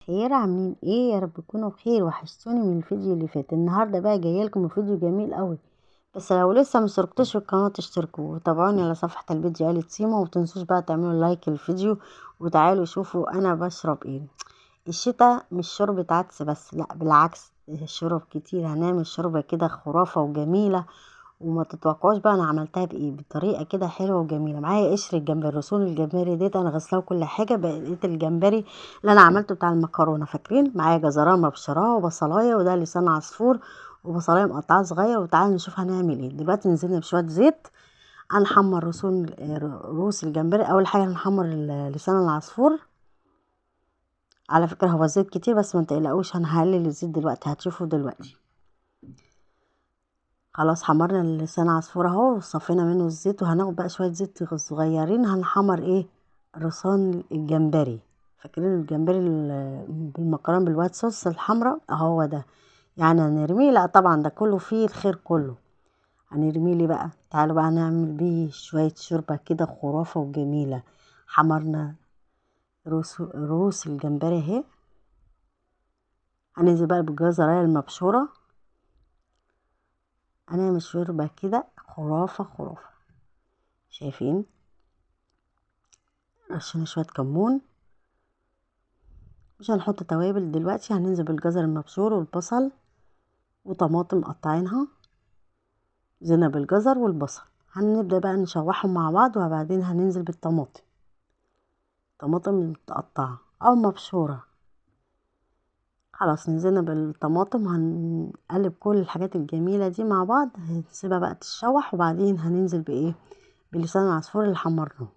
الخير، عاملين ايه؟ يا رب تكونوا بخير. وحشتوني من الفيديو اللي فات. النهارده بقى جايه لكم فيديو جميل قوي. بس لو لسه مشتركتوش في القناه اشتركوا وتابعوني على صفحه البيج عيلة سيما، ومتنسوش بقى تعملوا لايك للفيديو. وتعالوا شوفوا انا بشرب ايه. الشتاء مش شوربه عدس بس، لا بالعكس، شرب كتير. هنعمل شوربه كده خرافه وجميله، وما تتوقعوش بقى انا عملتها بايه، بطريقه كده حلوه وجميله. معايا قشر الجمبري، رسول الجمبري ديت انا غسلاه وكل حاجه. بقيت الجمبري اللي انا عملته بتاع المكرونه، فاكرين؟ معايا جزرايه مبشراه وبصلايه، وده لسان عصفور وبصلايه مقطعه صغير. وتعالوا نشوف هنعمل ايه دلوقتي. نزلنا بشويه زيت، هنحمر روس الجمبري. اول حاجه هنحمر لسان العصفور. على فكره هو زيت كتير بس ما تقلقوش، انا هقلل الزيت دلوقتي، هتشوفوا دلوقتي. خلاص حمرنا لسان عصفور اهو، وصفينا منه الزيت، وهناخد بقى شويه زيت صغيرين. هنحمر ايه؟ رصان الجمبري. فاكرين الجمبري بالمكرونه بالوايت صوص الحمراء اهو ده. يعني هنرميه؟ لا طبعا، ده كله فيه الخير كله. هنرميه ليه بقى؟ تعالوا بقى نعمل بيه شويه شوربه كده خرافه وجميله. حمرنا روس الجمبري اهي. هننزل بقى بالجزرايه المبشوره. هنعمل شوربه كده خرافه خرافه. شايفين؟ رشينا شويه كمون. مش هنحط توابل دلوقتي، هننزل بالجزر المبشور والبصل وطماطم قطعينها. زينا بالجزر والبصل، هنبدأ بقى نشوحهم مع بعض، وبعدين هننزل بالطماطم. طماطم متقطعة او مبشورة. خلاص نزلنا بالطماطم، هنقلب كل الحاجات الجميلة دي مع بعض، هنسيبها بقى تتشوح، وبعدين هننزل بايه؟ بلسان العصفور اللي حمرناه.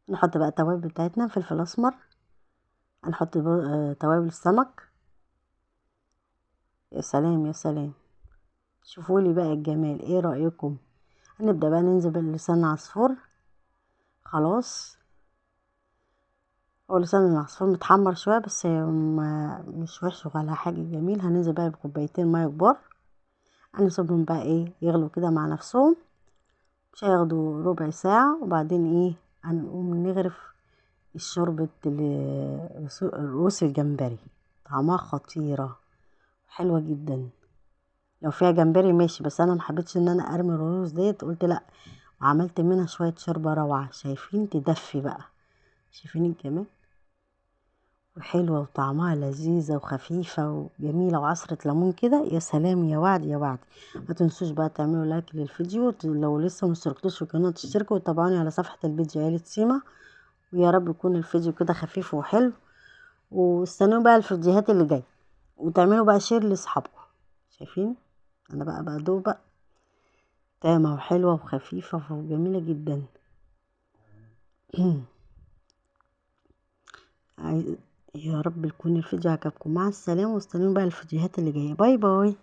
نحط بقى التوابل بتاعتنا، فلفل اسمر. هنحط توابل السمك. يا سلام يا سلام، شوفوا لي بقى الجمال، ايه رأيكم؟ هنبدأ بقى ننزل بلسان عصفور. خلاص، هو لسان العصفور متحمر شوية بس مش وحش ولا حاجة، جميل. هننزل بقى بكوبايتين مية كبار، هنسيبهم بقى ايه يغلوا كده مع نفسهم. مش هياخدوا ربع ساعة، وبعدين ايه هنقوم نغرف الشوربة روس الجمبري. طعمها خطيرة، حلوة جدا. لو فيها جمبري ماشي، بس انا محبتش ان انا ارمي الرز ديت، قلت لا، وعملت منها شوية شوربة روعة. شايفين؟ تدفي بقى. شايفين الجمال؟ وحلوة وطعمها لذيذة وخفيفة وجميلة، وعصرة ليمون كده، يا سلام يا وعد يا وعد. ما تنسوش بقى تعملوا لايك للفيديو. لو لسه مشتركتوش في القناة تشتركوا، وتابعوني على صفحة البيج عيلة سيما. ويا رب يكون الفيديو كده خفيف وحلو. واستنوا بقى الفيديوهات اللي جاية، وتعملوا بقى شير لاصحابكم. شايفين؟ انا بقى بدوق بقى، تامة وحلوة وخفيفة وجميلة جدا. يا رب يكون الفيديو عجبكم. مع السلامة، واستنوا بقى الفيديوهات اللي جاية. باي باي.